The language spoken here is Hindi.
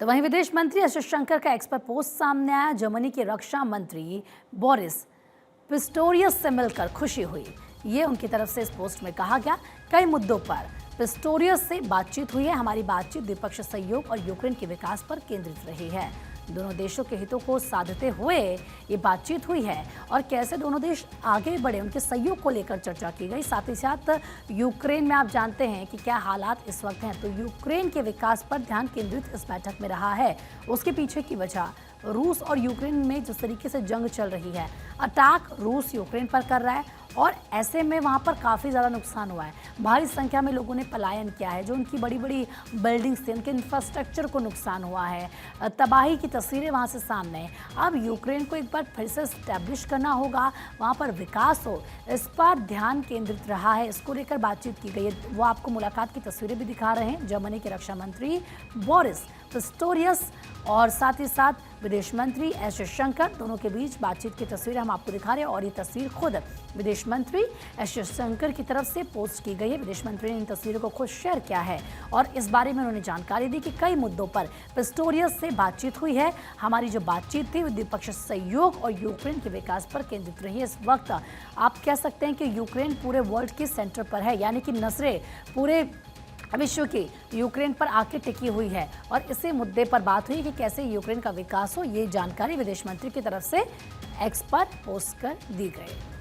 तो वहीं विदेश मंत्री एस जयशंकर का एक्स पर पोस्ट सामने आया। जर्मनी के रक्षा मंत्री बोरिस पिस्टोरियस से मिलकर खुशी हुई, ये उनकी तरफ से इस पोस्ट में कहा गया। कई मुद्दों पर पिस्टोरियस से बातचीत हुई है। हमारी बातचीत द्विपक्षीय सहयोग और यूक्रेन के विकास पर केंद्रित रही है। दोनों देशों के हितों को साधते हुए ये बातचीत हुई है और कैसे दोनों देश आगे बढ़े उनके सहयोग को लेकर चर्चा की गई। साथ ही साथ यूक्रेन में आप जानते हैं कि क्या हालात इस वक्त हैं, तो यूक्रेन के विकास पर ध्यान केंद्रित इस बैठक में रहा है। उसके पीछे की वजह रूस और यूक्रेन में जिस तरीके से जंग चल रही है, अटैक रूस यूक्रेन पर कर रहा है और ऐसे में वहाँ पर काफ़ी ज़्यादा नुकसान हुआ है। भारी संख्या में लोगों ने पलायन किया है। जो उनकी बड़ी बड़ी बिल्डिंग्स थी, उनके इंफ्रास्ट्रक्चर को नुकसान हुआ है। तबाही की तस्वीरें वहाँ से सामने हैं। अब यूक्रेन को एक बार फिर से स्टैब्लिश करना होगा, वहाँ पर विकास हो, इस पर ध्यान केंद्रित रहा है। इसको लेकर बातचीत की गई है। वो आपको मुलाकात की तस्वीरें भी दिखा रहे हैं। जर्मनी के रक्षा मंत्री बोरिस पिस्टोरियस और साथ ही साथ विदेश मंत्री एस जयशंकर, दोनों के बीच बातचीत की तस्वीरें हम आपको दिखा रहे हैं। और ये तस्वीर खुद विदेश मंत्री एस जयशंकर की तरफ से पोस्ट की गई है। विदेश मंत्री ने इन तस्वीरों को खुद शेयर किया है और इस बारे में उन्होंने जानकारी दी कि कई मुद्दों पर पिस्टोरियस से बातचीत हुई है। हमारी जो बातचीत थी वो द्विपक्षीय सहयोग और यूक्रेन के विकास पर केंद्रित रही है। इस वक्त आप कह सकते हैं कि यूक्रेन पूरे वर्ल्ड के सेंटर पर है, यानी कि नजरें पूरे विश्व की यूक्रेन पर आके टिकी हुई है और इसी मुद्दे पर बात हुई कि कैसे यूक्रेन का विकास हो। ये जानकारी विदेश मंत्री की तरफ से एक्स पर पोस्ट कर दी गई।